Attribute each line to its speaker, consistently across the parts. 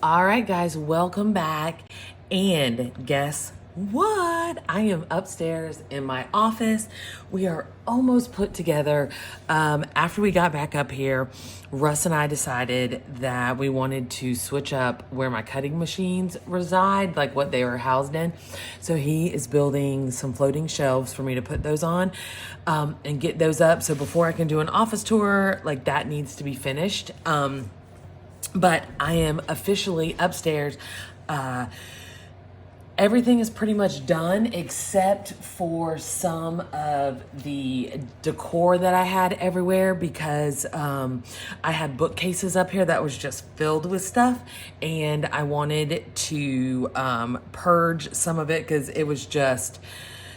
Speaker 1: All right, guys, welcome back. And guess what? I am upstairs in my office. We are almost put together. After we got back up here, Russ and I decided that we wanted to switch up where my cutting machines reside, like what they were housed in. So he is building some floating shelves for me to put those on and get those up. So before I can do an office tour, like that needs to be finished. But I am officially upstairs. Everything is pretty much done except for some of the decor that I had everywhere because I had bookcases up here that was just filled with stuff, and I wanted to purge some of it because it was just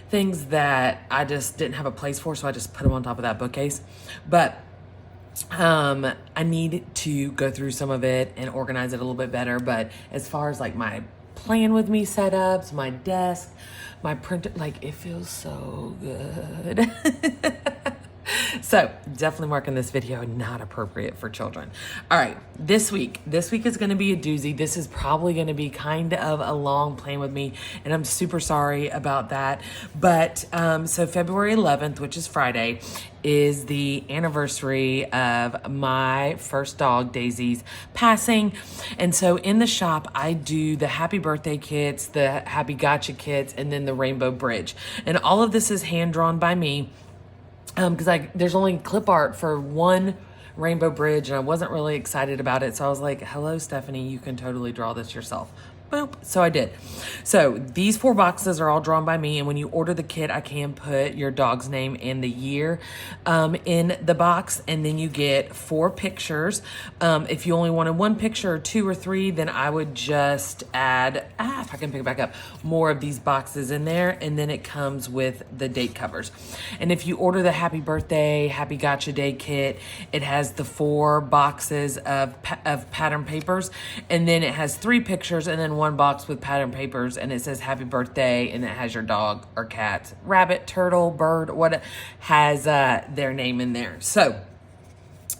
Speaker 1: things that I just didn't have a place for, so I just put them on top of that bookcase. But I need to go through some of it and organize it a little bit better. But as far as like my Plan With Me setups, my desk, my printer, like it feels so good. So definitely marking this video not appropriate for children. All right, this week is going to be a doozy. This is probably going to be kind of a long Plan With Me, and I'm super sorry about that. But so February 11th, which is Friday, is the anniversary of my first dog, Daisy's passing. And so in the shop, I do the happy birthday kits, the happy gotcha kits, and then the rainbow bridge. And all of this is hand drawn by me. Because there's only clip art for one rainbow bridge, and I wasn't really excited about it. So I was like, hello, Stephanie, you can totally draw this yourself. Boop. So I did. So these 4 boxes are all drawn by me. And when you order the kit, I can put your dog's name and the year in the box. And then you get 4 pictures. If you only wanted 1 picture or 2 or 3, then I would just add, if I can pick it back up, more of these boxes in there. And then it comes with the date covers. And if you order the happy birthday, happy gotcha day kit, it has the 4 boxes of pattern papers. And then it has 3 pictures and then 1 box with pattern papers, and it says happy birthday, and it has your dog or cat, rabbit, turtle, bird, what has their name in there. So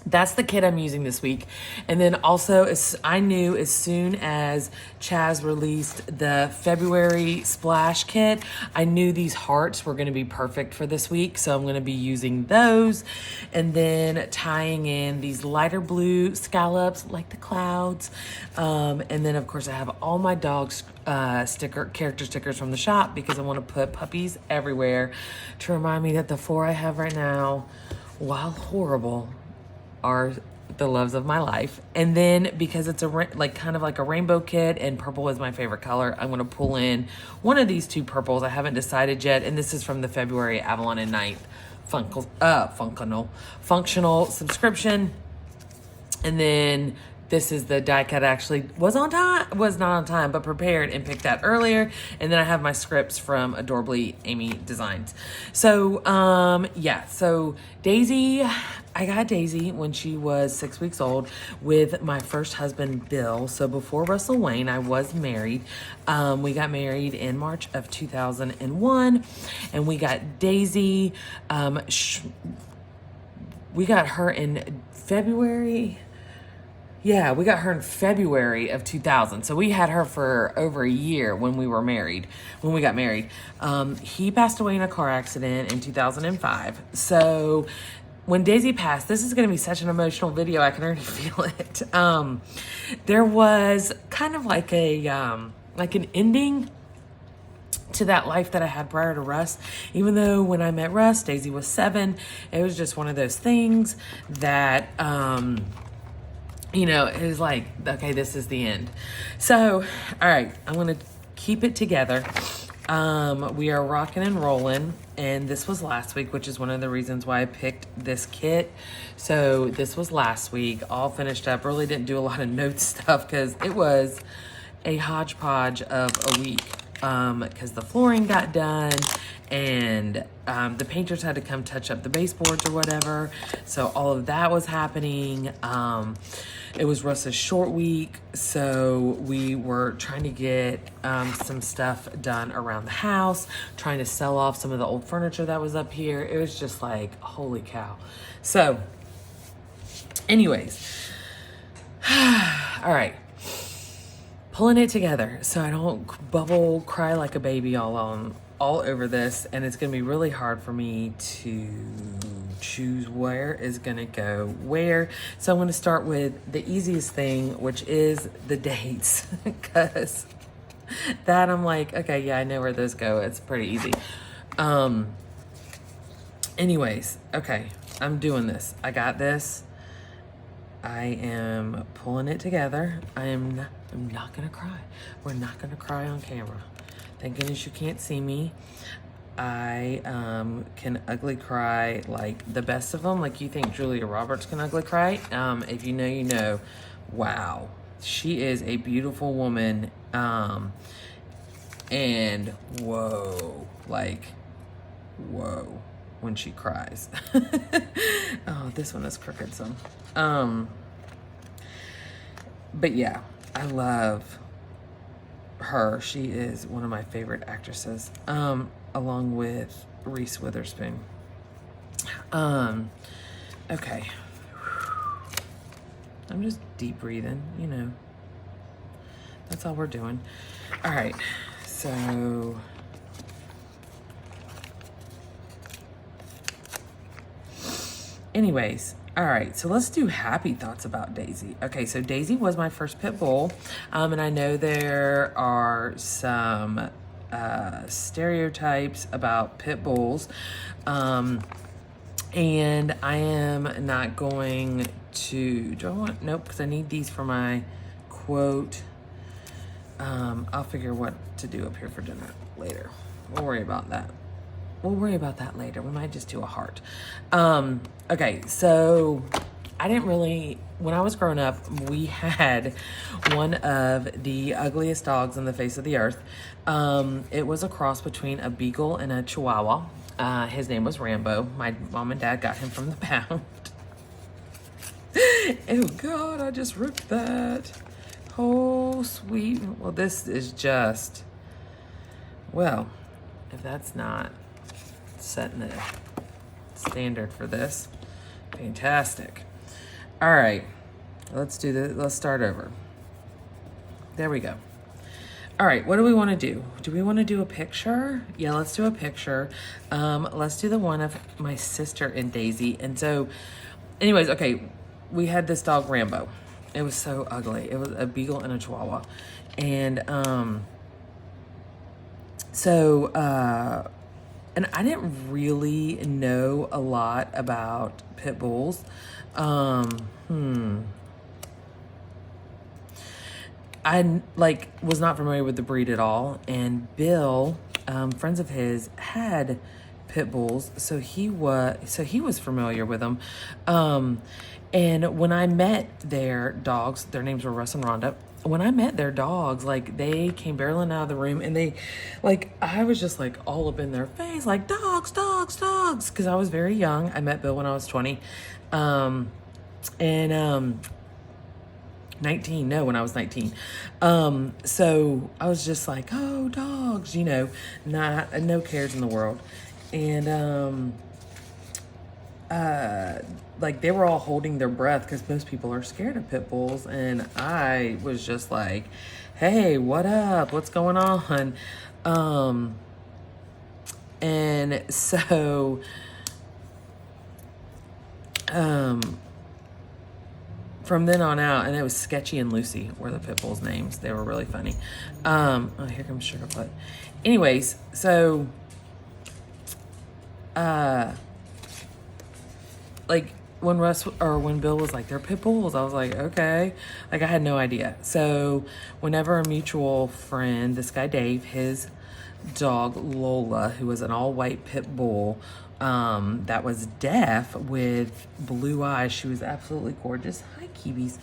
Speaker 1: that's the kit I'm using this week. And then also, I knew as soon as Chaz released the February splash kit, I knew these hearts were going to be perfect for this week. So I'm going to be using those and then tying in these lighter blue scallops like the clouds. And then of course I have all my dogs character stickers from the shop because I want to put puppies everywhere to remind me that the 4 I have right now, while horrible, are the loves of my life. And then because it's kind of like a rainbow kit and purple is my favorite color, I'm going to pull in one of these 2 purples. I haven't decided yet. And this is from the February Avalon and Night functional subscription. And then this is the die cut. Actually was not on time, but prepared and picked that earlier. And then I have my scripts from Adorably Amy Designs. So, yeah, so I got Daisy when she was 6 weeks old with my first husband, Bill. So before Russell Wayne, I was married. We got married in March of 2001, and we got Daisy. We got her in February. Yeah, we got her in February of 2000. So we had her for over a year when we got married. He passed away in a car accident in 2005. So when Daisy passed, this is going to be such an emotional video. I can already feel it. There was kind of like an ending to that life that I had prior to Russ. Even though when I met Russ, Daisy was 7. It was just one of those things that, it was like, okay, this is the end. So, all right, I'm going to keep it together. We are rocking and rolling, and this was last week, which is one of the reasons why I picked this kit. So this was last week, all finished up. Really didn't do a lot of note stuff because it was a hodgepodge of a week because the flooring got done and the painters had to come touch up the baseboards or whatever. So all of that was happening. It was Russ's short week, so we were trying to get some stuff done around the house, trying to sell off some of the old furniture that was up here. It was just like, holy cow. So anyways, all right. pulling it together so I don't bubble cry like a baby all over this, and it's gonna be really hard for me to choose where is gonna go where. So I'm gonna start with the easiest thing, which is the dates, because that I'm like, okay, yeah, I know where those go. It's pretty easy. Anyways, okay, I'm doing this. I got this. I am pulling it together. I'm not gonna cry. We're not gonna cry on camera. Thank goodness you can't see me. I can ugly cry like the best of them. Like you think Julia Roberts can ugly cry? If you know, you know. Wow, she is a beautiful woman. And whoa, like whoa, when she cries. Oh, this one is crooked some. But yeah, I love her. She is one of my favorite actresses, along with Reese Witherspoon. Okay. I'm just deep breathing, you know. That's all we're doing. All right, so anyways, all right, so let's do happy thoughts about Daisy. Okay, so Daisy was my first pit bull, and I know there are some stereotypes about pit bulls, and I am not going to, do I want, nope, because I need these for my quote. I'll figure what to do up here for dinner later. We'll worry about that. We'll worry about that later. We might just do a heart. Okay, so I didn't really, when I was growing up, we had one of the ugliest dogs on the face of the earth. It was a cross between a beagle and a chihuahua. His name was Rambo. My mom and dad got him from the pound. Oh God, I just ripped that. Oh, sweet. Well, this is just, well, if that's not setting the standard for this, fantastic. All right, let's do this. Let's start over. There we go. All right, what do we want to do? Do we want to do a picture? Yeah, let's do a picture. Let's do the one of my sister and Daisy. And so, anyways, okay, we had this dog, Rambo. It was so ugly. It was a beagle and a chihuahua. And and I didn't really know a lot about pit bulls. I was not familiar with the breed at all. And Bill, friends of his, had pit bulls, so he was familiar with them. And when I met their dogs, their names were Russ and Rhonda. When I met their dogs, like, they came barreling out of the room, and they, like, I was just like all up in their face, like, dogs, dogs, dogs, because I was very young. I met Bill when I was 20, and 19. No, when I was 19. So I was just like, oh, dogs, you know, no cares in the world. And like, they were all holding their breath because most people are scared of pit bulls, and I was just like, hey, what up, what's going on? And so from then on out, and it was Sketchy and Lucy were the pit bulls' names. They were really funny. Oh, here comes Sugarfoot. Anyways, so like, when Bill was like, they're pit bulls, I was like, okay. Like, I had no idea. So whenever a mutual friend, this guy Dave, his dog Lola, who was an all-white pit bull, that was deaf with blue eyes, she was absolutely gorgeous. Hi, Kiwis.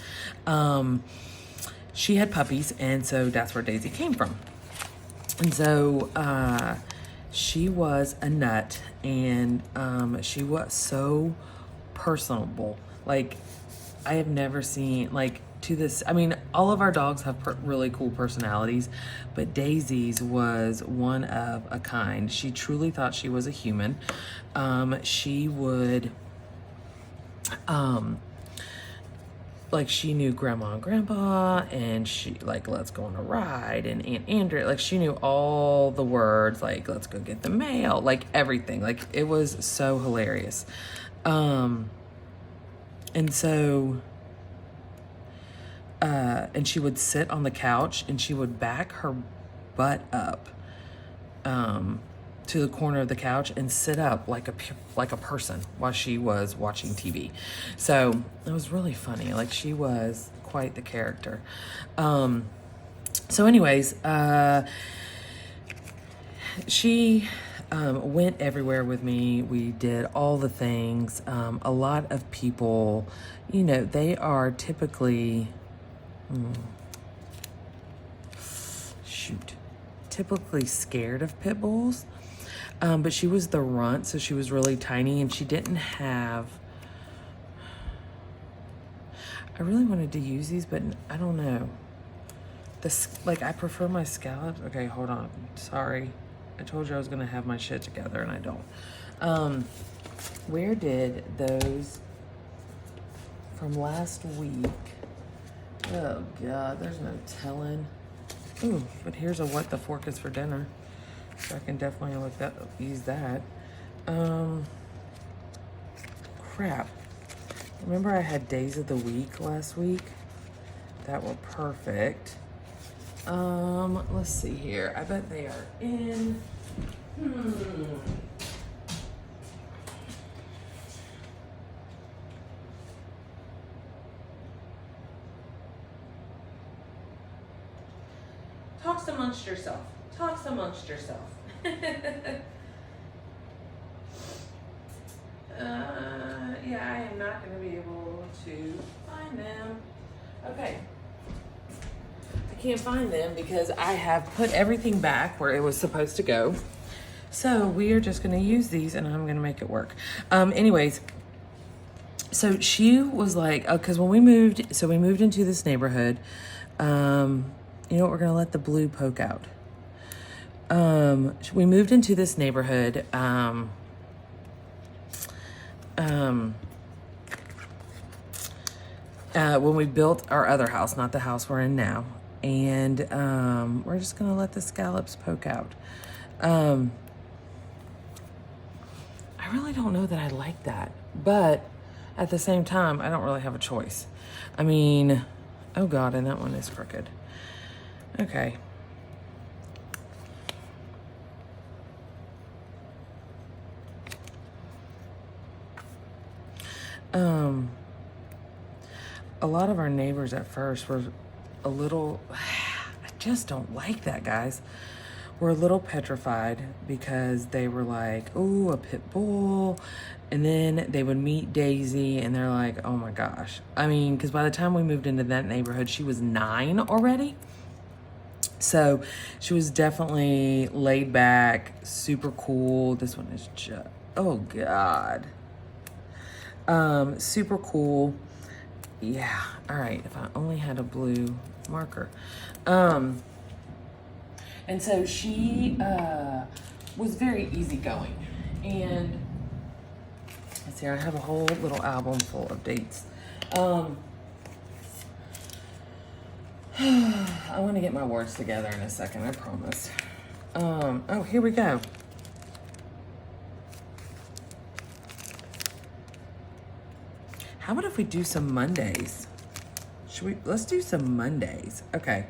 Speaker 1: She had puppies, and so that's where Daisy came from. And so she was a nut, and she was so personable. Like, I have never seen, like, to this, I mean, all of our dogs have really cool personalities, but Daisy's was one of a kind. She truly thought she was a human. She would like she knew Grandma and Grandpa, and she like, let's go on a ride, and Aunt Andrea, like she knew all the words, like let's go get the mail, like everything. Like it was so hilarious. And so and she would sit on the couch and she would back her butt up to the corner of the couch and sit up like a person while she was watching TV. So it was really funny. Like she was quite the character. So anyways, she went everywhere with me. We did all the things. A lot of people, you know, they are typically typically scared of pit bulls. But she was the runt, so she was really tiny, and she didn't have... I really wanted to use these, but I don't know. Like, I prefer my scallops. Okay, hold on. Sorry. I told you I was going to have my shit together, and I don't. Where did those from last week... Oh, God, there's no telling. Ooh, but here's a what the fork is for dinner. So I can definitely use that. Crap. Remember I had days of the week last week? That were perfect. Let's see here. I bet they are in... Talks amongst yourself. Talks amongst yourself. Yeah, I am not going to be able to find them. Okay. I can't find them because I have put everything back where it was supposed to go. So we are just going to use these and I'm going to make it work. Anyways, so she was like, because when we moved into this neighborhood, you know what, we're going to let the blue poke out. We moved into this neighborhood, when we built our other house, not the house we're in now. And, we're just going to let the scallops poke out. I really don't know that I like that, but at the same time, I don't really have a choice. I mean, oh God, and that one is crooked. Okay. A lot of our neighbors at first were a little, I just don't like that, guys. Were a little petrified because they were like, ooh, a pit bull. And then they would meet Daisy and they're like, oh my gosh. I mean, because by the time we moved into that neighborhood, she was 9 already. So she was definitely laid back, super cool. This one is just, oh God. Super cool. Yeah. All right. If I only had a blue marker. And so she, was very easygoing. And let's see, I have a whole little album full of dates. I want to get my words together in a second, I promise. Oh, here we go. How about if we do some Mondays? Let's do some Mondays. Okay.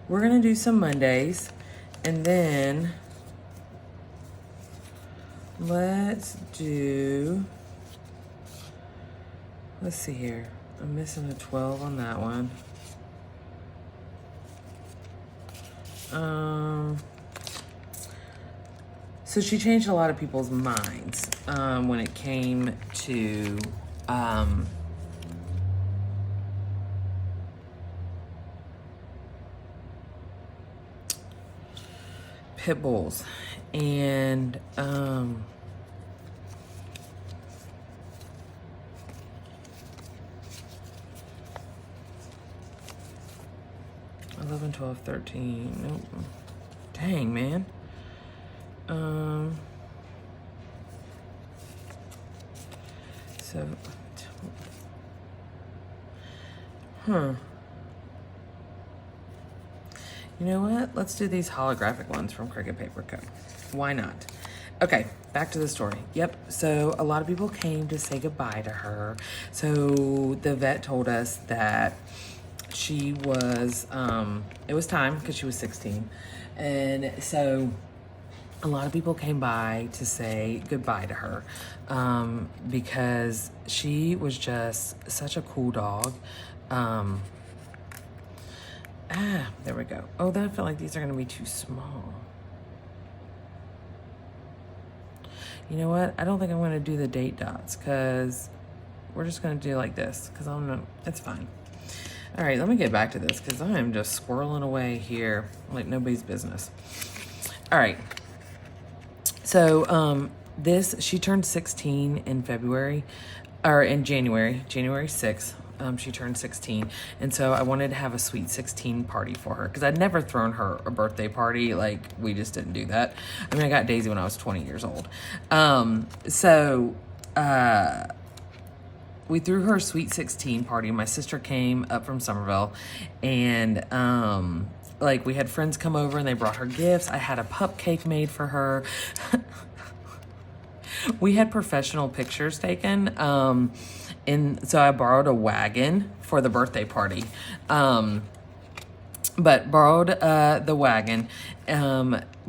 Speaker 1: We're gonna do some Mondays, and then let's see here. I'm missing a 12 on that one. So she changed a lot of people's minds when it came to pit bulls. And 11, 12, 13. Nope. Dang, man. So You know what? Let's do these holographic ones from Cricut Paper Co. Why not? Okay, back to the story. Yep, so a lot of people came to say goodbye to her. So the vet told us that she was, it was time because she was 16. And so a lot of people came by to say goodbye to her because she was just such a cool dog. There we go. Oh, then I feel like these are going to be too small. You know what? I don't think I'm going to do the date dots because we're just going to do like this because I'm not, it's fine. All right, let me get back to this because I am just squirreling away here like nobody's business. All right. So she turned 16 in February, or in January 6th. She turned 16. And so I wanted to have a sweet 16 party for her because I'd never thrown her a birthday party. Like, we just didn't do that. I mean, I got Daisy when I was 20 years old. We threw her a sweet 16 party. My sister came up from Somerville and, like, we had friends come over and they brought her gifts. I had a pup cake made for her. We had professional pictures taken. And so I borrowed a wagon for the birthday party. But borrowed the wagon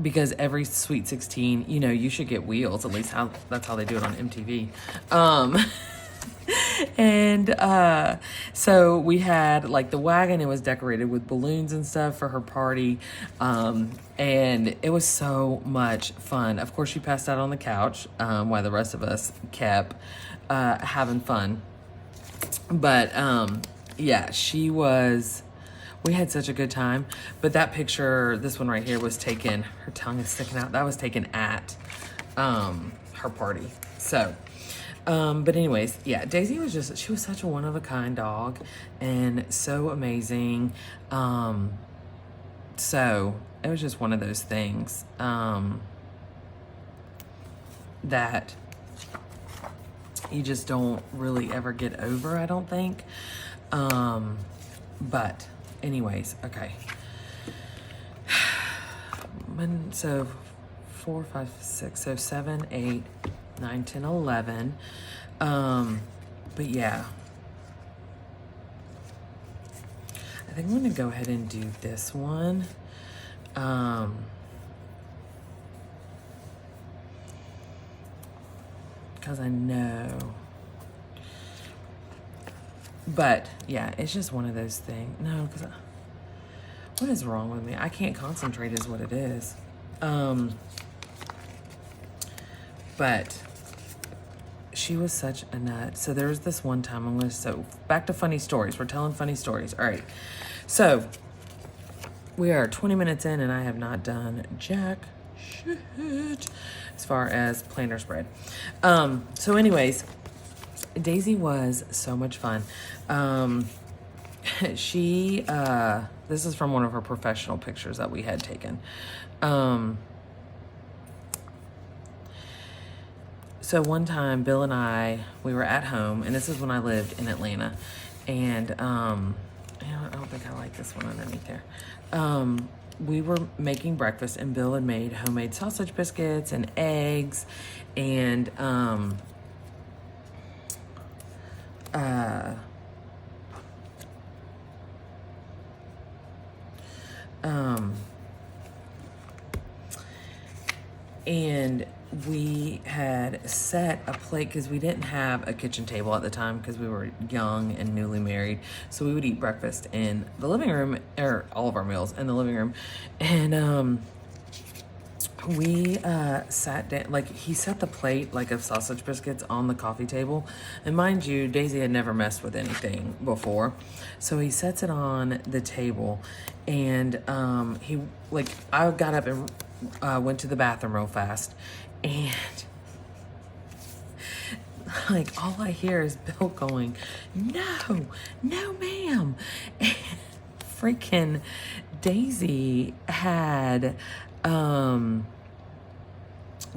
Speaker 1: because every Sweet 16, you know, you should get wheels. At least that's how they do it on MTV. And so we had like the wagon. It was decorated with balloons and stuff for her party. And it was so much fun. Of course, she passed out on the couch while the rest of us kept having fun. But yeah, we had such a good time. But that picture, this one right here, was taken, her tongue is sticking out. That was taken at her party. So, but anyways, yeah, Daisy she was such a one-of-a-kind dog and so amazing. So it was just one of those things that you just don't really ever get over, I don't think. But anyways, okay. So 4, 5, 6, so 7, 8, 9, 10, 11. But yeah. I think I'm gonna go ahead and do this one. Because I know. But yeah, it's just one of those things. No, because what is wrong with me? I can't concentrate is what it is. But she was such a nut. So there was this one time so back to funny stories. We're telling funny stories. All right. So we are 20 minutes in and I have not done jack shit as far as planner spread. So anyways, Daisy was so much fun. This is from one of her professional pictures that we had taken. So one time, Bill and we were at home, and this is when I lived in Atlanta, and I don't think I like this one underneath there. We were making breakfast, and Bill had made homemade sausage biscuits and eggs, and and we had set a plate because we didn't have a kitchen table at the time because we were young and newly married. So we would eat breakfast in the living room, or all of our meals in the living room. And we sat down, like he set the plate like of sausage biscuits on the coffee table. And mind you, Daisy had never messed with anything before. So he sets it on the table, and I got up and went to the bathroom real fast, and like all I hear is Bill going, no ma'am. And freaking Daisy had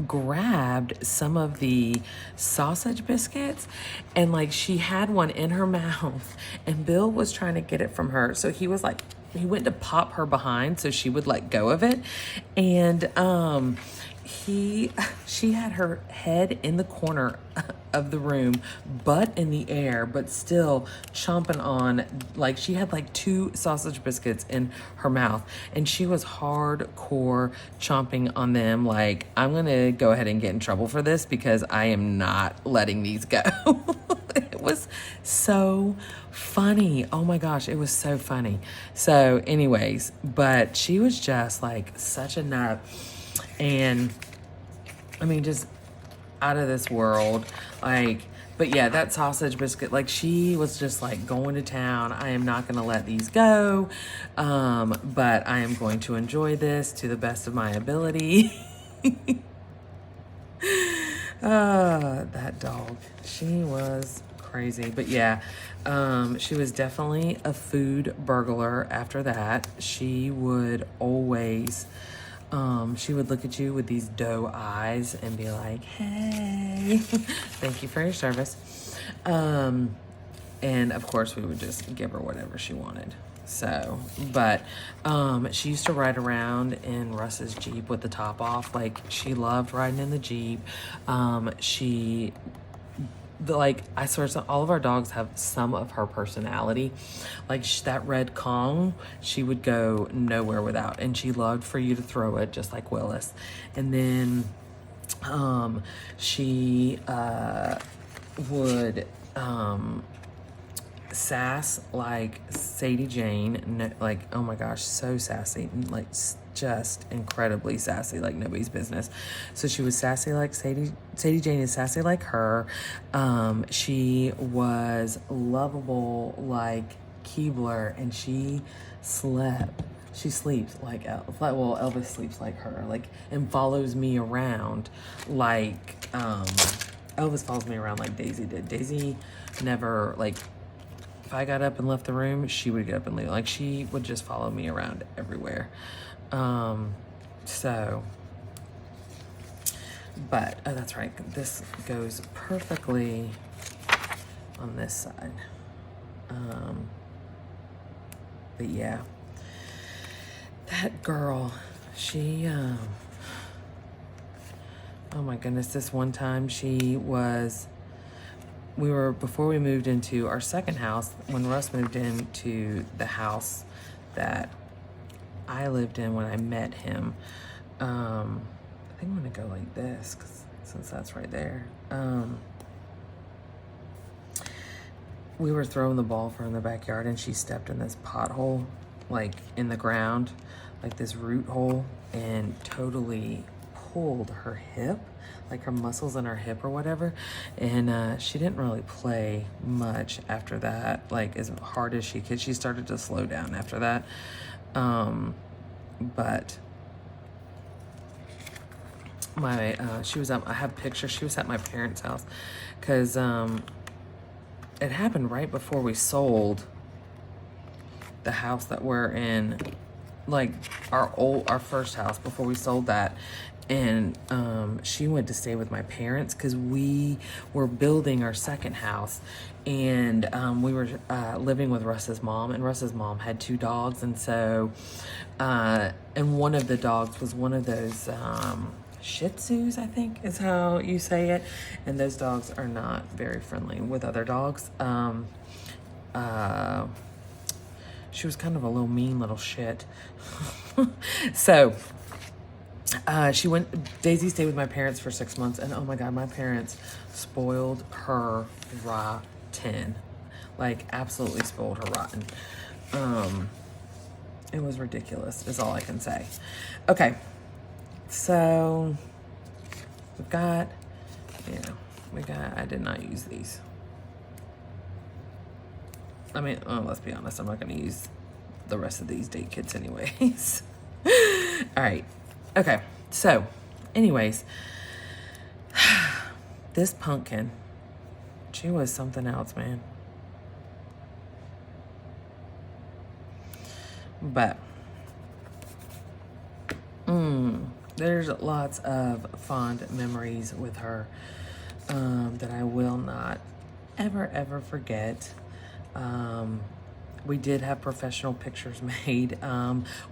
Speaker 1: grabbed some of the sausage biscuits, and like she had one in her mouth, and Bill was trying to get it from her. So he was like, he went to pop her behind so she would let go of it. And she had her head in the corner of the room, butt in the air, but still chomping on, like she had like 2 sausage biscuits in her mouth, and she was hardcore chomping on them. Like, I'm gonna go ahead and get in trouble for this because I am not letting these go. It was so funny. Oh my gosh, it was so funny. So anyways, but she was just like such a nut, and I mean, just out of this world. Like, but yeah, that sausage biscuit, like she was just like going to town. I am not going to let these go. But I am going to enjoy this to the best of my ability. That dog, she was crazy. But yeah, she was definitely a food burglar after that. She would always, she would look at you with these doe eyes and be like, hey, thank you for your service. And of course we would just give her whatever she wanted. So, but she used to ride around in Russ's Jeep with the top off. Like, she loved riding in the Jeep. Like, I swear, all of our dogs have some of her personality. Like, that red Kong, she would go nowhere without, and she loved for you to throw it, just like Willis. And then she would sass like Sadie Jane. No, like, oh my gosh, so sassy, like just incredibly sassy, like nobody's business. So she was sassy like Sadie Jane is sassy like her. She was lovable like Keebler, and she sleeps like Elvis sleeps like her, like, and follows me around like Elvis follows me around like Daisy did. Daisy never, like, if I got up and left the room, she would get up and leave. Like, she would just follow me around everywhere. So, but, oh, that's right. This goes perfectly on this side. But yeah, that girl, she, oh my goodness, this one time before we moved into our second house, when Russ moved into the house that I lived in when I met him, I think I'm gonna go like this, since that's right there. We were throwing the ball for her in the backyard, and she stepped in this pothole, like in the ground, like this root hole, and totally pulled her hip, like her muscles in her hip or whatever. And she didn't really play much after that, like as hard as she could. She started to slow down after that. But she was I have pictures. She was at my parents' house because it happened right before we sold the house that we're in, like our first house before we sold that. And she went to stay with my parents because we were building our second house, and we were living with Russ's mom, and Russ's mom had 2 dogs. And so and one of the dogs was one of those Shih Tzus, I think is how you say it, and those dogs are not very friendly with other dogs. She was kind of a little mean little shit. So Daisy stayed with my parents for 6 months, and oh my God, my parents spoiled her rotten. Like, absolutely spoiled her rotten. It was ridiculous, is all I can say. Okay, so I did not use these. I mean, let's be honest, I'm not going to use the rest of these date kits anyways. All right. Okay. So, anyways, this pumpkin, she was something else, man. But, there's lots of fond memories with her that I will not ever forget. We did have professional pictures made.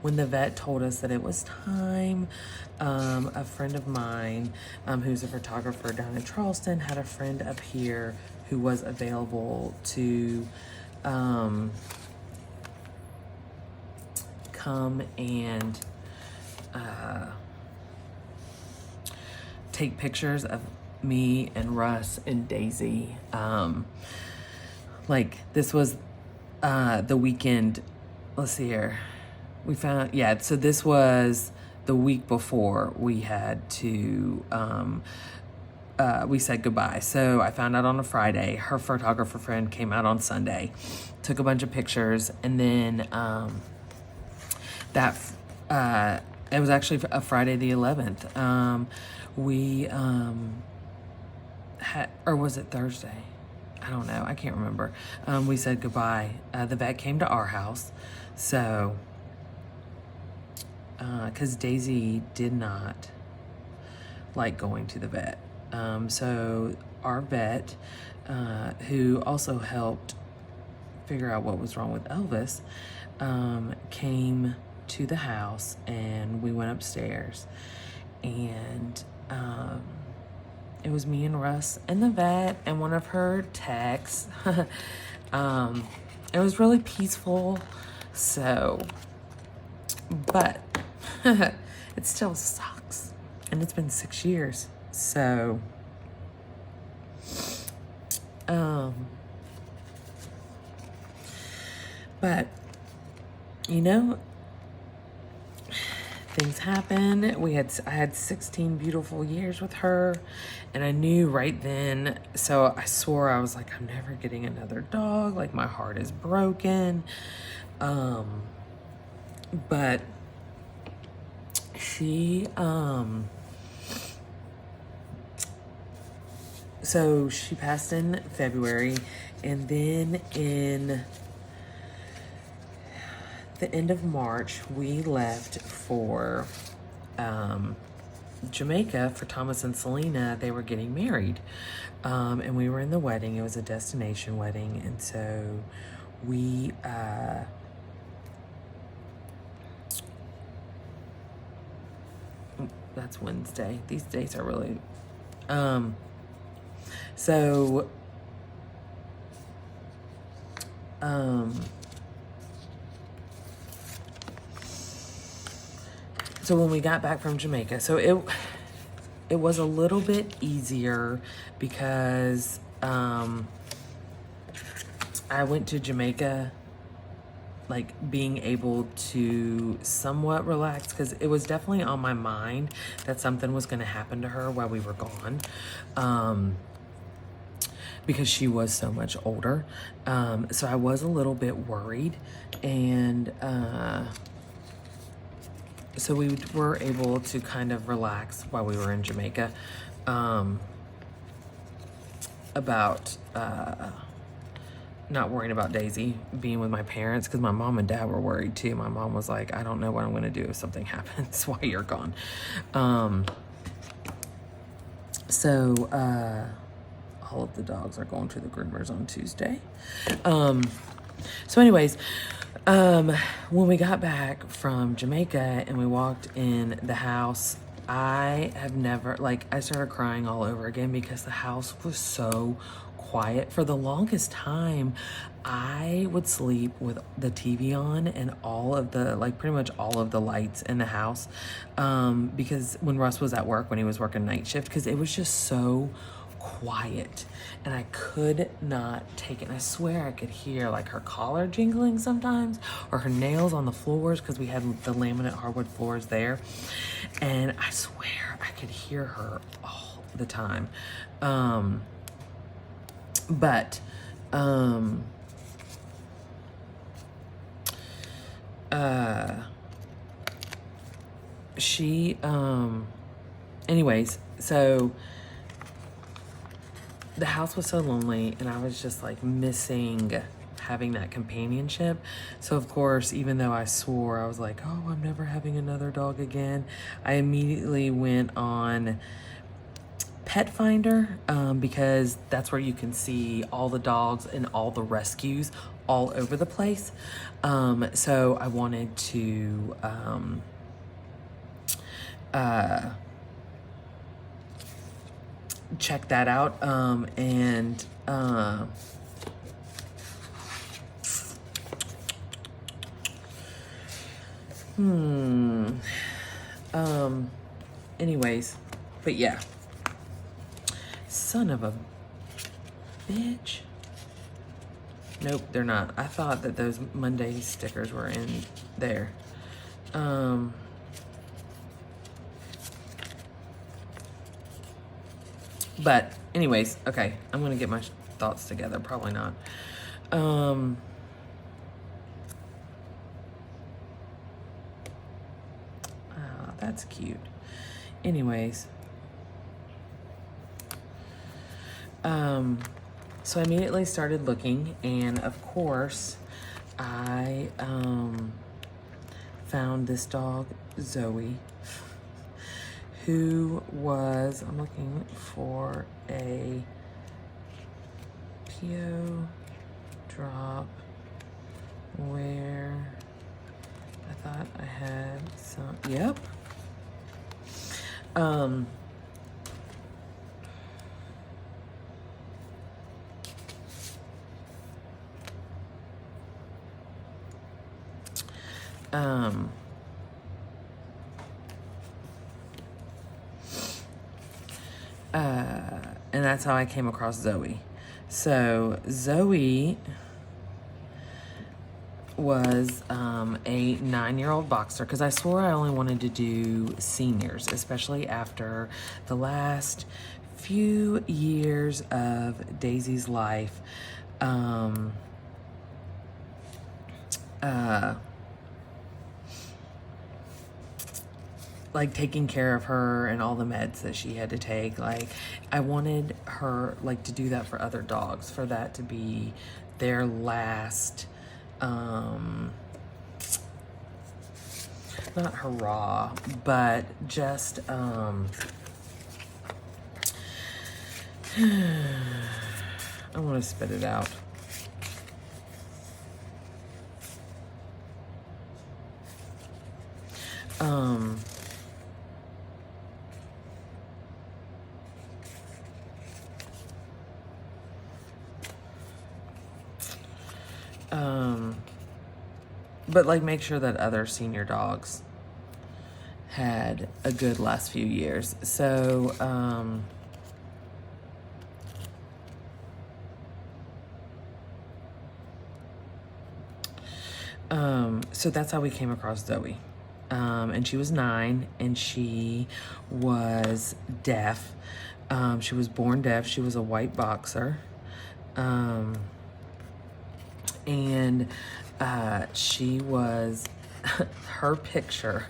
Speaker 1: When the vet told us that it was time, a friend of mine, who's a photographer down in Charleston, had a friend up here who was available to come and take pictures of me and Russ and Daisy. Like, this was the weekend. Let's see here. We found, yeah, so this was the week before we had to, we said goodbye. So I found out on a Friday. Her photographer friend came out on Sunday, took a bunch of pictures, and then it was actually a Friday the 11th. We had, or was it Thursday? I don't know. I can't remember. We said goodbye. The vet came to our house. So, because Daisy did not like going to the vet. So our vet, who also helped figure out what was wrong with Elvis, came to the house, and we went upstairs, and it was me and Russ and the vet and one of her techs. It was really peaceful. So, but it still sucks, and it's been 6 years. So, but you know, things happen. I had 16 beautiful years with her, and I knew right then. So I swore, I was like, I'm never getting another dog. Like, my heart is broken. But she, so she passed in February, and then in the end of March, we left for Jamaica for Thomas and Selena. They were getting married, and we were in the wedding. It was a destination wedding, and so we that's Wednesday. These days are really so so when we got back from Jamaica, so it was a little bit easier because I went to Jamaica like being able to somewhat relax, because it was definitely on my mind that something was going to happen to her while we were gone, because she was so much older. So I was a little bit worried, and so we were able to kind of relax while we were in Jamaica, about not worrying about Daisy being with my parents, because my mom and dad were worried too. My mom was like, I don't know what I'm going to do if something happens while you're gone. So all of the dogs are going to the groomers on Tuesday. So anyways, when we got back from Jamaica and we walked in the house, I have never, like, I started crying all over again because the house was so quiet. For the longest time, I would sleep with the TV on and all of the, like, pretty much all of the lights in the house, because when Russ was at work, when he was working night shift, because it was just so quiet, and I could not take it. And I swear I could hear like her collar jingling sometimes, or her nails on the floors, because we had the laminate hardwood floors there, and I swear I could hear her all the time. But she anyways, so the house was so lonely, and I was just like missing having that companionship. So of course, even though I swore, I was like, oh, I'm never having another dog again, I immediately went on Pet Finder, because that's where you can see all the dogs and all the rescues all over the place. So I wanted to check that out. Anyways, but yeah. Son of a bitch. Nope, they're not. I thought that those Monday stickers were in there. But anyways, okay, I'm gonna get my thoughts together. Probably not. That's cute. Anyways. So I immediately started looking, and of course, I found this dog, Zoe, who was, I'm looking for a PO drop where I thought I had some, yep. And that's how I came across Zoe. So Zoe was a 9-year-old boxer, because I swore I only wanted to do seniors, especially after the last few years of Daisy's life. Like taking care of her and all the meds that she had to take. Like, I wanted her like to do that for other dogs, for that to be their last, not hurrah, but just, I want to spit it out. But like make sure that other senior dogs had a good last few years. So, so that's how we came across Zoe. And she was 9, and she was deaf. She was born deaf. She was a white boxer. And she was, her picture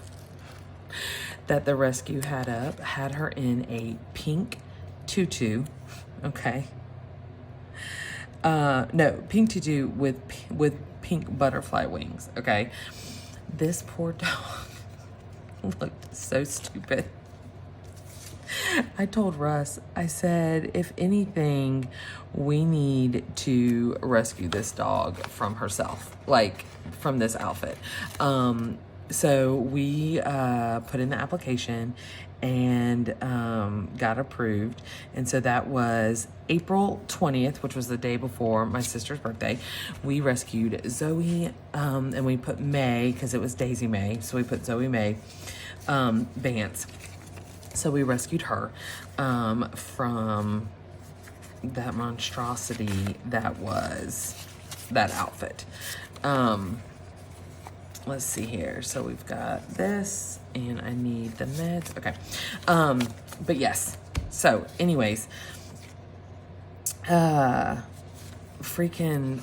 Speaker 1: that the rescue had up had her in a pink tutu, okay? No, pink tutu with pink butterfly wings, okay? This poor dog looked so stupid. I told Russ, I said, if anything, we need to rescue this dog from herself, like from this outfit. So we put in the application and got approved. And so that was April 20th, which was the day before my sister's birthday. We rescued Zoe, and we put May, because it was Daisy Mae, so we put Zoe Mae Vance. So we rescued her from that monstrosity that was that outfit. Let's see here. So we've got this, and I need the meds. Okay. But yes. So anyways, freaking,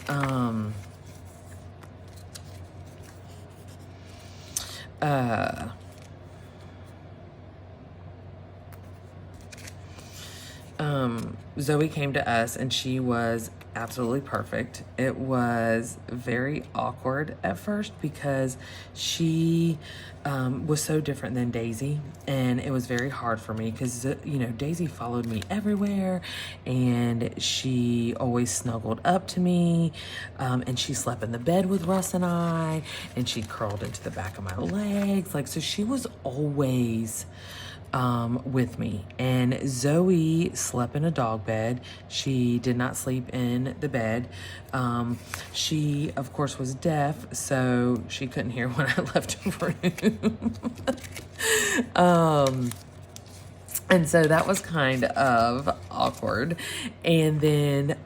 Speaker 1: Zoe came to us, and she was absolutely perfect. It was very awkward at first because she was so different than Daisy, and it was very hard for me because, you know, Daisy followed me everywhere, and she always snuggled up to me, and she slept in the bed with Russ and I, and she curled into the back of my legs. Like, so she was always with me. And Zoe slept in a dog bed. She did not sleep in the bed. She, of course, was deaf, so she couldn't hear when I left her room. And so that was kind of awkward. And then,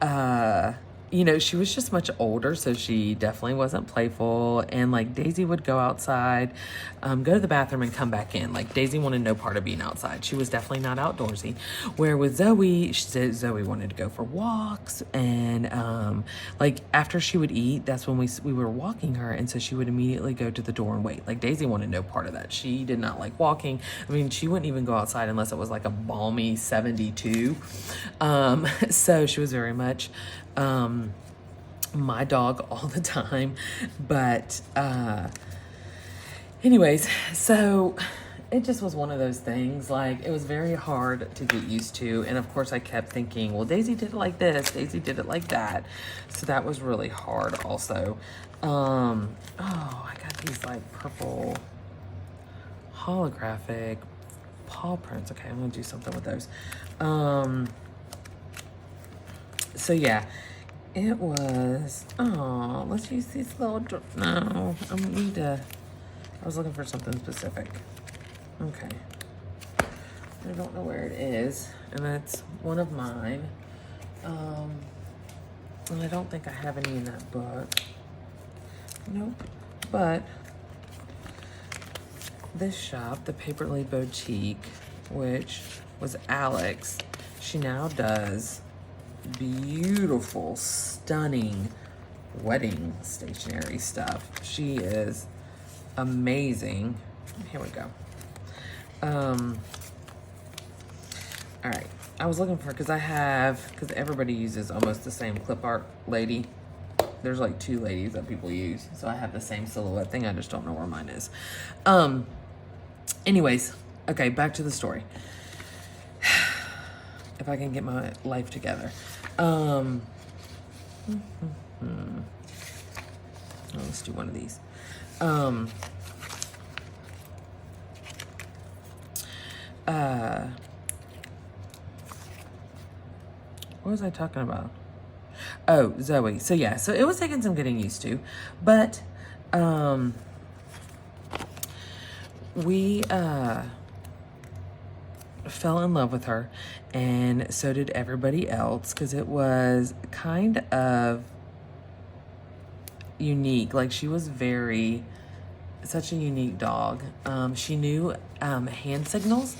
Speaker 1: you know, she was just much older, so she definitely wasn't playful. And like Daisy would go outside, go to the bathroom and come back in. Like Daisy wanted no part of being outside. She was definitely not outdoorsy. Where with Zoe, she said Zoe wanted to go for walks. And like after she would eat, that's when we were walking her. And so she would immediately go to the door and wait. Like Daisy wanted no part of that. She did not like walking. I mean, she wouldn't even go outside unless it was like a balmy 72. So she was very much my dog all the time. But anyways, so it just was one of those things. Like, it was very hard to get used to. And of course I kept thinking, well, Daisy did it like this, Daisy did it like that. So that was really hard also. Oh, I got these like purple holographic paw prints. Okay, I'm gonna do something with those. So yeah, it was, oh, let's use these little, no, I was looking for something specific. Okay. I don't know where it is, and it's one of mine. And I don't think I have any in that book. Nope. But this shop, the Paperly Boutique, which was Alex, she now does beautiful, stunning wedding stationery stuff. She is amazing. Here we go. All right. I was looking for, because everybody uses almost the same clip art lady. There's like 2 ladies that people use. So I have the same silhouette thing. I just don't know where mine is. Anyways, okay, back to the story. If I can get my life together. Let's do one of these. What was I talking about? Oh, Zoe. So yeah, so it was taking some getting used to, but we fell in love with her, and so did everybody else, because it was kind of unique. Like, she was such a unique dog. She knew hand signals.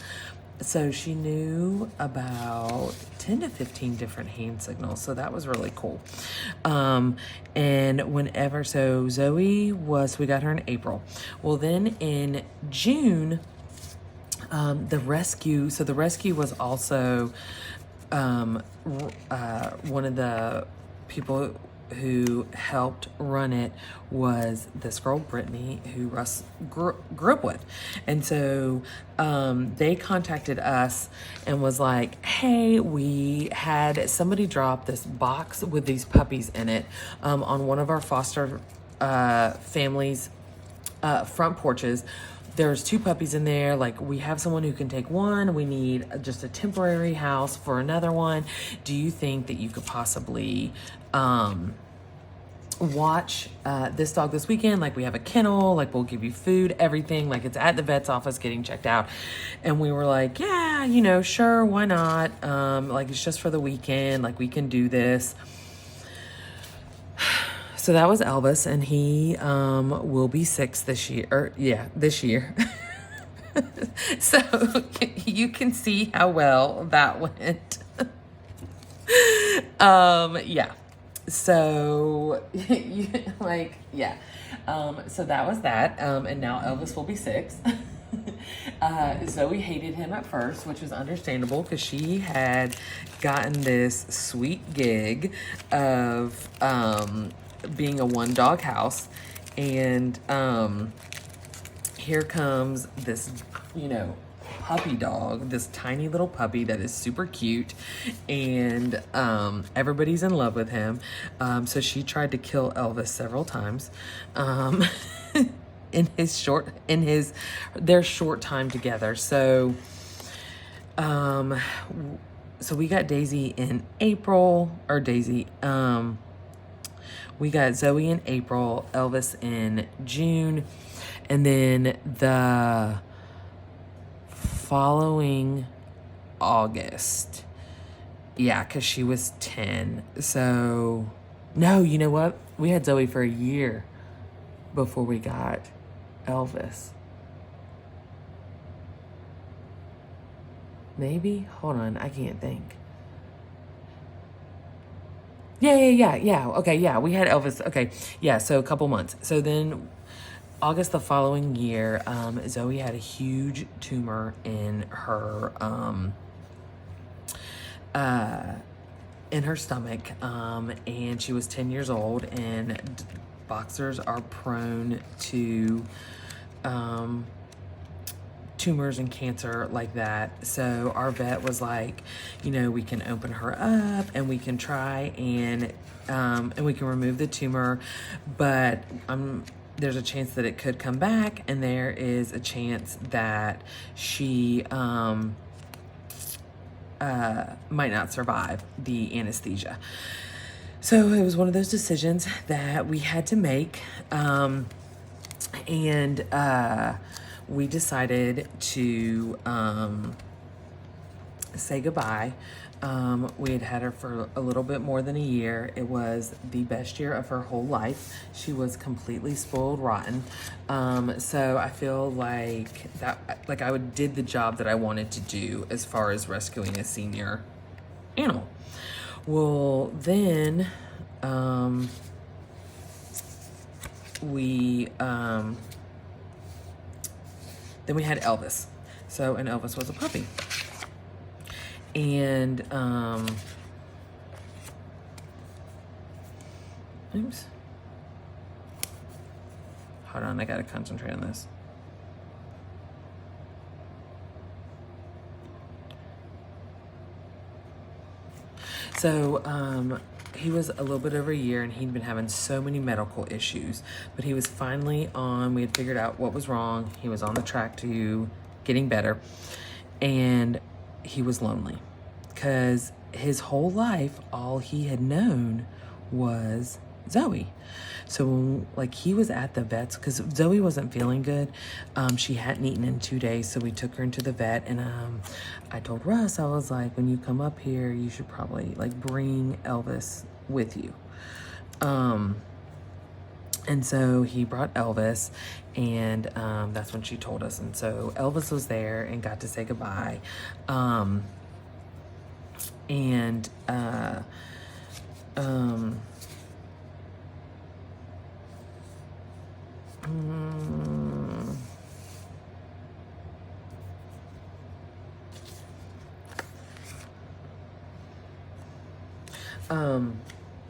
Speaker 1: So she knew about 10 to 15 different hand signals. So that was really cool. And so Zoe we got her in April. Well, then in June, the rescue was also one of the people who helped run it was this girl, Brittany, who Russ grew up with. And so they contacted us and was like, hey, we had somebody drop this box with these puppies in it on one of our foster families' front porches. There's 2 puppies in there. Like, we have someone who can take one. We need just a temporary house for another one. Do you think that you could possibly watch this dog this weekend? Like, we have a kennel, like, we'll give you food, everything. Like, it's at the vet's office getting checked out. And we were like, yeah, you know, sure, why not? Like, it's just for the weekend. Like, we can do this. So that was Elvis, and he will be 6 this year. This year. So you can see how well that went. Yeah. So so that was that. And now Elvis will be 6. Zoe hated him at first, which was understandable because she had gotten this sweet gig of being a one dog house. And here comes this, puppy dog, this tiny little puppy that is super cute, and everybody's in love with him. So she tried to kill Elvis several times. In their short time together. So we got Daisy in April, or Daisy, we got Zoe in April, Elvis in June, and then the following August, yeah, because she was 10. So, no, you know what? We had Zoe for a year before we got Elvis. Maybe? Hold on, I can't think. Yeah. Okay, yeah, we had Elvis. Okay, yeah, so a couple months. So then August the following year, Zoe had a huge tumor in her stomach, and she was 10 years old, and boxers are prone to tumors and cancer like that. So our vet was like, we can open her up and we can try and we can remove the tumor, but there's a chance that it could come back, and there is a chance that she might not survive the anesthesia. So it was one of those decisions that we had to make, and we decided to say goodbye. We had her for a little bit more than a year. It was the best year of her whole life. She was completely spoiled rotten. So I feel like I did the job that I wanted to do as far as rescuing a senior animal. Well, then we had Elvis. And Elvis was a puppy. And, oops. Hold on, I gotta concentrate on this. So, he was a little bit over a year, and he'd been having so many medical issues, but he was finally we had figured out what was wrong. He was on the track to getting better, and he was lonely because his whole life, all he had known was Zoe. So he was at the vet's because Zoe wasn't feeling good. She hadn't eaten in 2 days, so we took her into the vet, and I told Russ, I was like, when you come up here, you should probably bring Elvis with you. And so he brought Elvis, and that's when she told us. And so Elvis was there and got to say goodbye.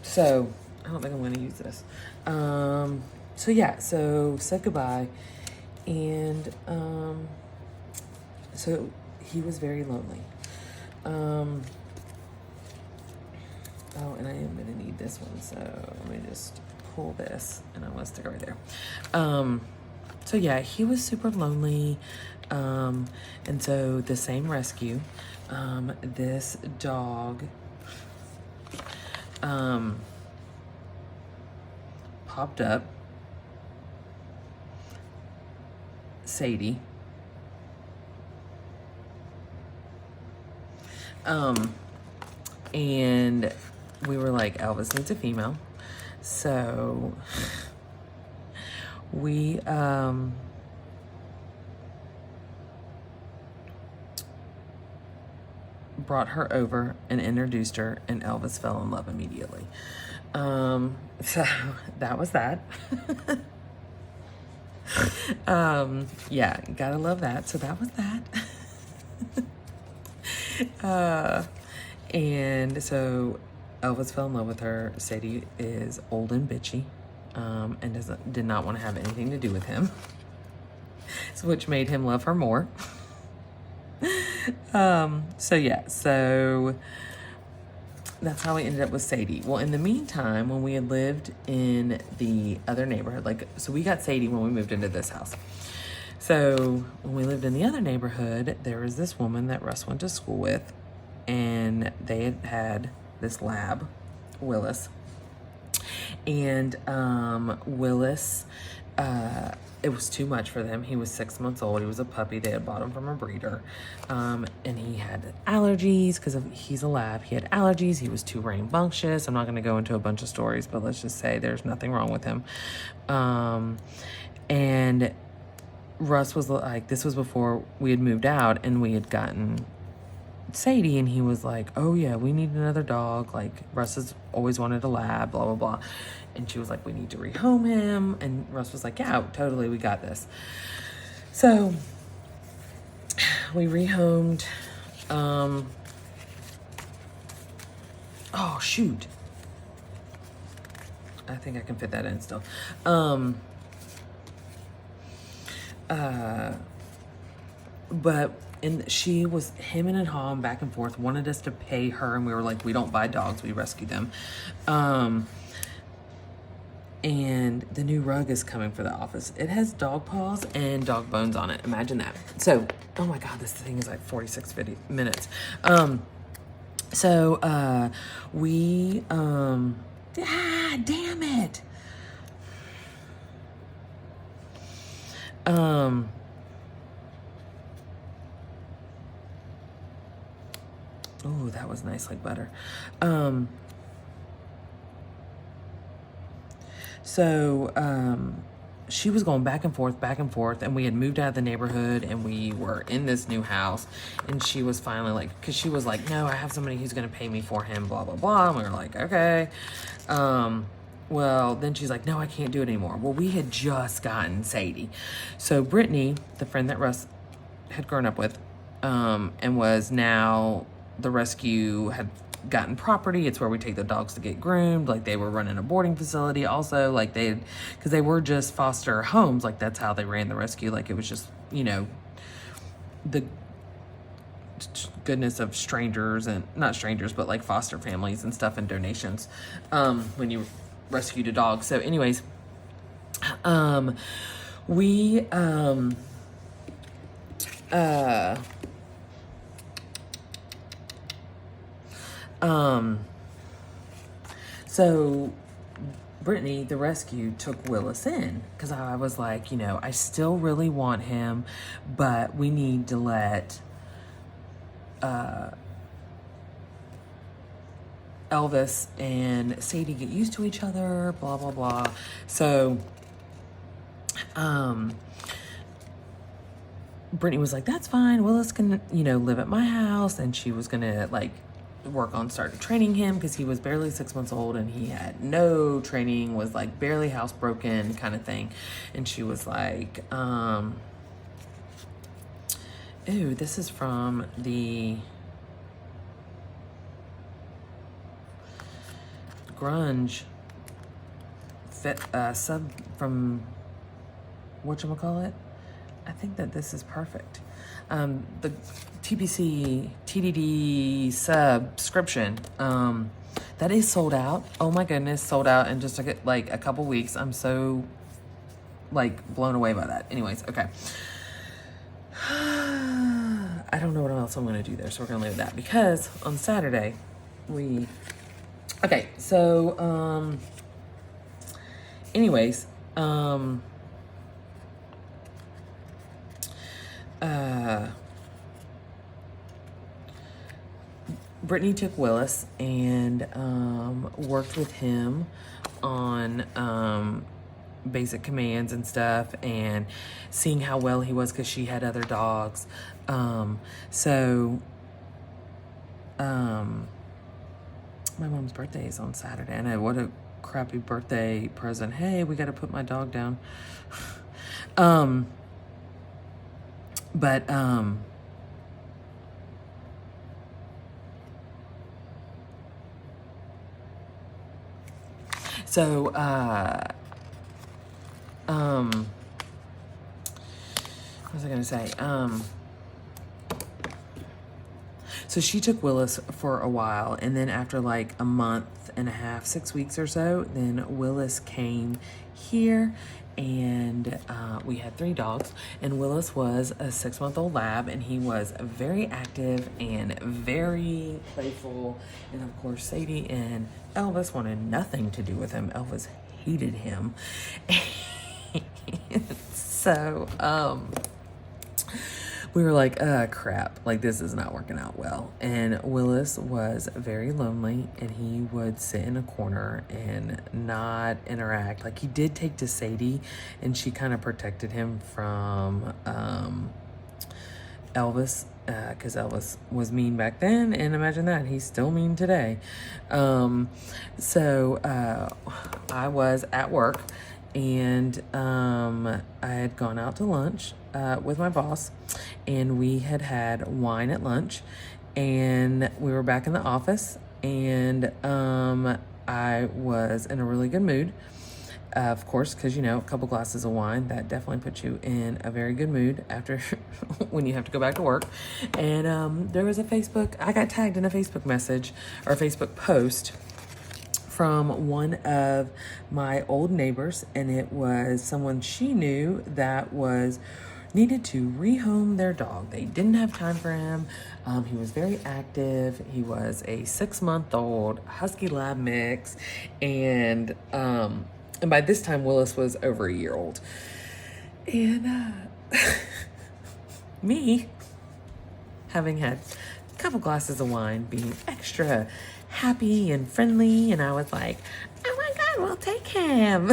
Speaker 1: So I don't think I'm going to use this. So said goodbye, and so he was very lonely. Oh, and I am going to need this one, so let me just pull this, and I want to stick it right there. So yeah, he was super lonely, and so the same rescue, this dog popped up, Sadie, and we were like, Elvis needs a female, so we brought her over and introduced her, and Elvis fell in love immediately. So that was that. Yeah, gotta love that. So that was that. And so Elvis fell in love with her. Sadie is old and bitchy, and did not want to have anything to do with him, so, which made him love her more. So yeah, so that's how we ended up with Sadie. Well, in the meantime, when we had lived in the other neighborhood, like, so we got Sadie when we moved into this house. So when we lived in the other neighborhood, there was this woman that Russ went to school with, and they had this lab, Willis. And Willis, it was too much for them. He was 6 months old. He was a puppy. They had bought him from a breeder. And he had allergies because he's a lab. He had allergies. He was too rambunctious. I'm not going to go into a bunch of stories, but let's just say there's nothing wrong with him. And Russ was like, this was before we had moved out and we had gotten Sadie, and he was like, oh yeah, we need another dog. Like, Russ has always wanted a lab, blah, blah, blah. And she was like, we need to rehome him. And Russ was like, yeah, totally, we got this. So we rehomed. Oh, shoot. I think I can fit that in still. But she was hemming and hawing back and forth, wanted us to pay her, and we were like, we don't buy dogs, we rescue them. And the new rug is coming for the office. It has dog paws and dog bones on it. Imagine that. So, oh my God, this thing is like 46 minutes. We, damn it. Oh, that was nice, like butter. She was going back and forth, and we had moved out of the neighborhood, and we were in this new house, and she was finally like, because she was like, no, I have somebody who's going to pay me for him, blah, blah, blah, and we were like, okay. Well, then she's like, no, I can't do it anymore. Well, we had just gotten Sadie. So Brittany, the friend that Russ had grown up with, and was now the rescue, had gotten property. It's where we take the dogs to get groomed. Like, they were running a boarding facility also. Like, because they were just foster homes. Like, that's how they ran the rescue. Like, it was just, the goodness of strangers, and not strangers, but like foster families and stuff, and donations, when you rescued a dog. So anyways, so Brittany, the rescue, took Willis in, because I was like, I still really want him, but we need to let Elvis and Sadie get used to each other, blah, blah, blah. So, Brittany was like, that's fine. Willis can, live at my house. And she was going to, like, work on starting training him, because he was barely 6 months old and he had no training, was like barely housebroken kind of thing. And she was like, ooh, this is from the grunge sub from whatchamacallit. I think that this is perfect. The TPC TDD subscription, that is sold out. Oh my goodness, sold out in just like a couple weeks. I'm so like blown away by that. Anyways, okay. I don't know what else I'm gonna do there, so we're gonna leave that, because on Saturday okay, so anyways, Brittany took Willis and worked with him on basic commands and stuff, and seeing how well he was, because she had other dogs. My mom's birthday is on Saturday. I know, what a crappy birthday present. Hey, we got to put my dog down. Um, but so what was I gonna say? So she took Willis for a while, and then after like a month and a half, 6 weeks or so, then Willis came here, and we had 3 dogs, and Willis was a 6-month-old lab, and he was very active and very playful, and of course Sadie and Elvis wanted nothing to do with him. Elvis hated him. So we were like, crap, like this is not working out well. And Willis was very lonely, and he would sit in a corner and not interact. Like, he did take to Sadie, and she kind of protected him from Elvis, because Elvis was mean back then, and imagine that, he's still mean today. So I was at work, and I had gone out to lunch with my boss, and we had had wine at lunch, and we were back in the office, and I was in a really good mood, of course, because you know, a couple glasses of wine, that definitely puts you in a very good mood after when you have to go back to work. And there was I got tagged in a Facebook message or a Facebook post from one of my old neighbors, and it was someone she knew that needed to rehome their dog. They didn't have time for him. He was very active. He was a 6-month-old Husky Lab mix, and by this time Willis was over a year old. And me, having had a couple glasses of wine, being extra happy and friendly, and I was like, oh my God, we'll take him.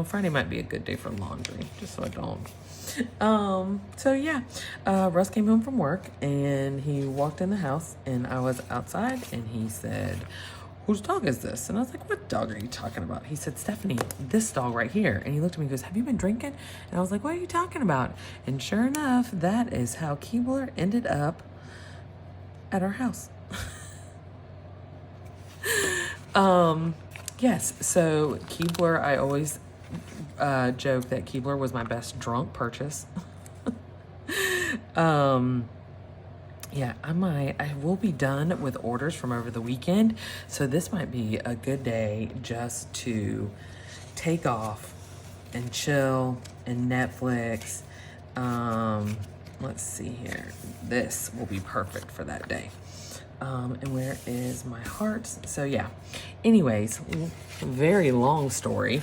Speaker 1: Friday might be a good day for laundry, just so I don't. So yeah, Russ came home from work, and he walked in the house, and I was outside, and he said, whose dog is this? And I was like, what dog are you talking about? He said, Stephanie, this dog right here. And he looked at me and goes, have you been drinking? And I was like, what are you talking about? And sure enough, that is how Keebler ended up at our house. Yes, so Keebler, I always joke that Keebler was my best drunk purchase. Yeah, I will be done with orders from over the weekend, so this might be a good day just to take off and chill and Netflix. Let's see here. This will be perfect for that day. And where is my heart? So yeah, anyways, very long story.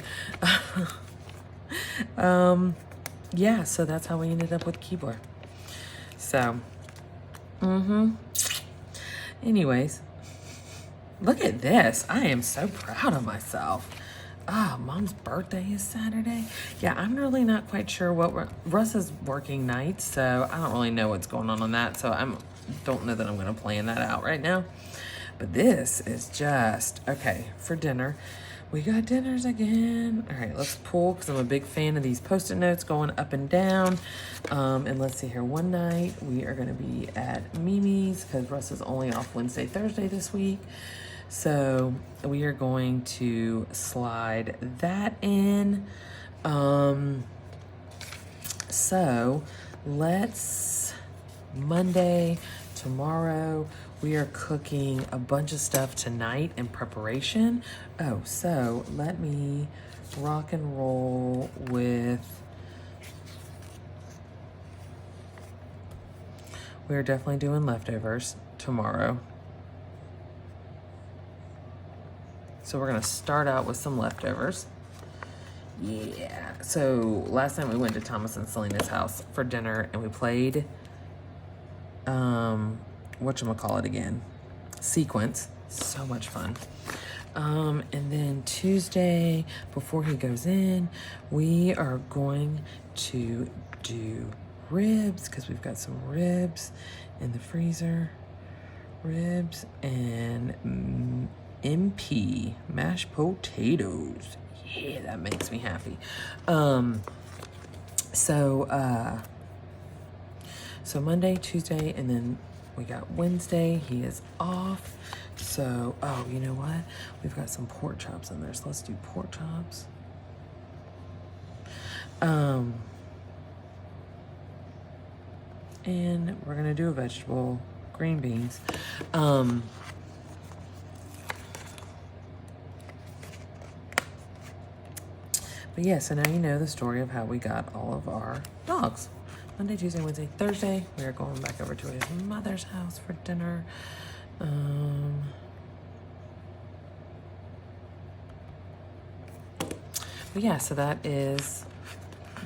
Speaker 1: Yeah, so that's how we ended up with Keebler. So, anyways, look at this. I am so proud of myself. Mom's birthday is Saturday. Yeah, I'm really not quite sure Russ is working nights, so I don't really know what's going on that. So don't know that I'm going to plan that out right now. But this is just, okay, for dinner. We got dinners again. All right, let's pull, because I'm a big fan of these Post-it notes going up and down. And let's see here. One night we are going to be at Mimi's, because Russ is only off Wednesday, Thursday this week. So we are going to slide that in. So let's, Monday, tomorrow, we are cooking a bunch of stuff tonight in preparation. Oh, so let me rock and roll with, we're definitely doing leftovers tomorrow. So we're gonna start out with some leftovers. Yeah, so last time we went to Thomas and Selena's house for dinner, and we played, whatchamacallit again? Sequence. So much fun. And then Tuesday, before he goes in, we are going to do ribs, because we've got some ribs in the freezer. Ribs and MP, mashed potatoes. Yeah, that makes me happy. So Monday, Tuesday, and then we got Wednesday. He is off. So, oh, you know what? We've got some pork chops in there, so let's do pork chops. And we're gonna do a vegetable, green beans. But yeah, so now you know the story of how we got all of our dogs. Monday, Tuesday, Wednesday, Thursday, we are going back over to his mother's house for dinner. But yeah, so that is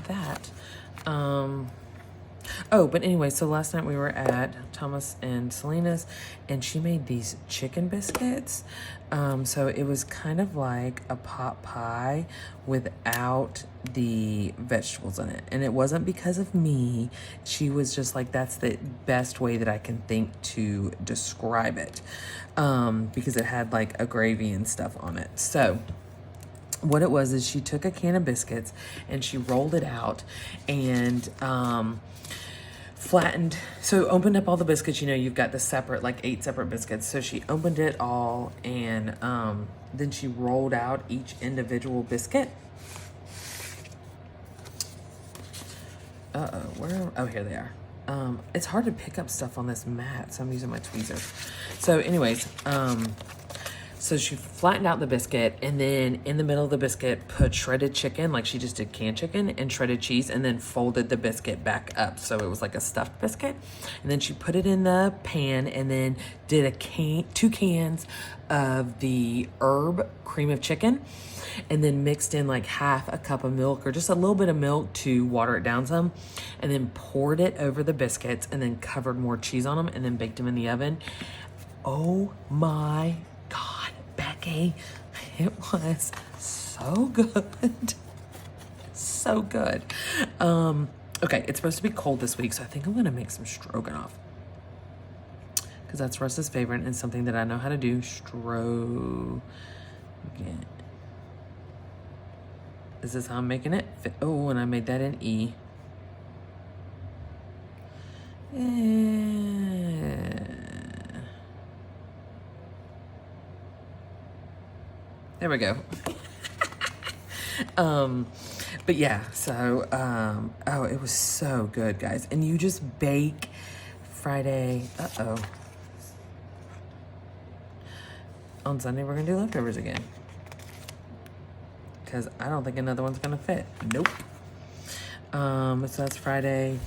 Speaker 1: that. Oh, but anyway, so last night we were at Thomas and Selena's, and she made these chicken biscuits. So it was kind of like a pot pie without the vegetables in it. And it wasn't because of me. She was just like, that's the best way that I can think to describe it. Because it had like a gravy and stuff on it. So what it was is she took a can of biscuits and she rolled it out and flattened, so opened up all the biscuits. You know, you've got the separate, like 8 separate biscuits. So she opened it all and then she rolled out each individual biscuit. Oh, here they are. It's hard to pick up stuff on this mat, so I'm using my tweezers. So anyways, so she flattened out the biscuit, and then in the middle of the biscuit put shredded chicken, like she just did canned chicken, and shredded cheese, and then folded the biscuit back up. So it was like a stuffed biscuit. And then she put it in the pan and then did 2 cans of the herb cream of chicken, and then mixed in like half a cup of milk or just a little bit of milk to water it down some, and then poured it over the biscuits and then covered more cheese on them and then baked them in the oven. Oh my God, Becky, it was so good. So good. Okay, it's supposed to be cold this week, so I think I'm gonna make some stroganoff, because that's Russ's favorite and something that I know how to do. This is how I'm making it. Oh, and I made that in E. There we go. But yeah, so, oh, it was so good, guys. And you just bake Friday. On Sunday, we're gonna do leftovers again, because I don't think another one's gonna fit. Nope. So that's Friday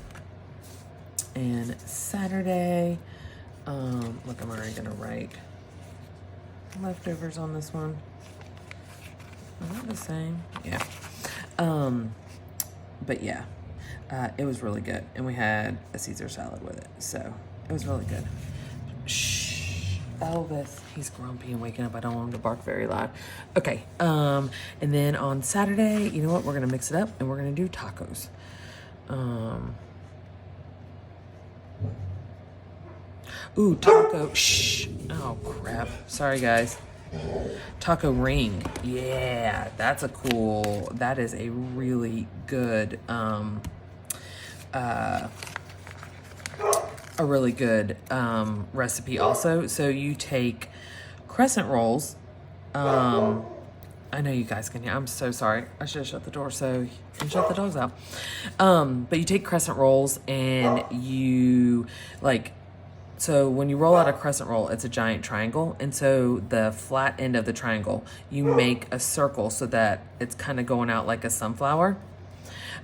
Speaker 1: and Saturday. Look, I'm already gonna write leftovers on this one. Is that the same? Yeah. But yeah, it was really good. And we had a Caesar salad with it. So it was really good. Shh, Elvis, he's grumpy and waking up. I don't want him to bark very loud. Okay. And then on Saturday, you know what? We're going to mix it up and we're going to do tacos. Ooh, taco. Shh. Oh, crap. Sorry, guys. Taco ring. Yeah, that is a really good, recipe also. So you take crescent rolls. I know you guys can hear. I'm so sorry. I should have shut the door and shut the dogs out. But you take crescent rolls and you so when you roll out a crescent roll, it's a giant triangle. And so the flat end of the triangle, you make a circle so that it's kind of going out like a sunflower.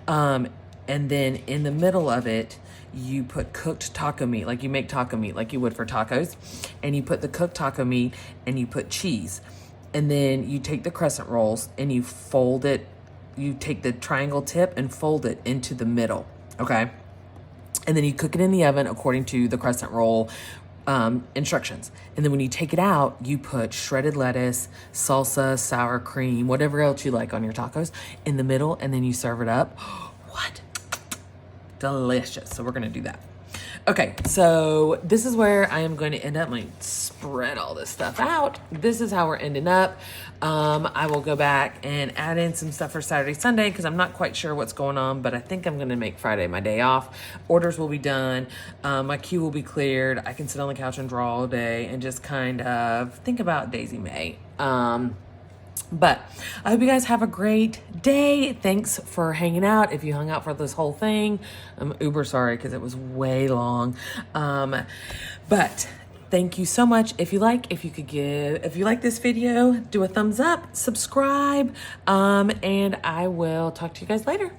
Speaker 1: And then in the middle of it, you put cooked taco meat, like you make taco meat like you would for tacos. And you put the cooked taco meat and you put cheese. And then you take the crescent rolls and you fold it. You take the triangle tip and fold it into the middle, okay? And then you cook it in the oven according to the crescent roll instructions. And then when you take it out, you put shredded lettuce, salsa, sour cream, whatever else you like on your tacos in the middle, and then you serve it up. What? Delicious. So we're going to do that. Okay, so this is where I am going to end up. Let me spread all this stuff out. This is how we're ending up. I will go back and add in some stuff for Saturday, Sunday, because I'm not quite sure what's going on, but I think I'm going to make Friday my day off. Orders will be done. My queue will be cleared. I can sit on the couch and draw all day and just kind of think about Daisy Mae. But I hope you guys have a great day. Thanks for hanging out. If you hung out for this whole thing, I'm uber sorry because it was way long. But thank you so much. If you like this video, do a thumbs up, subscribe, and I will talk to you guys later.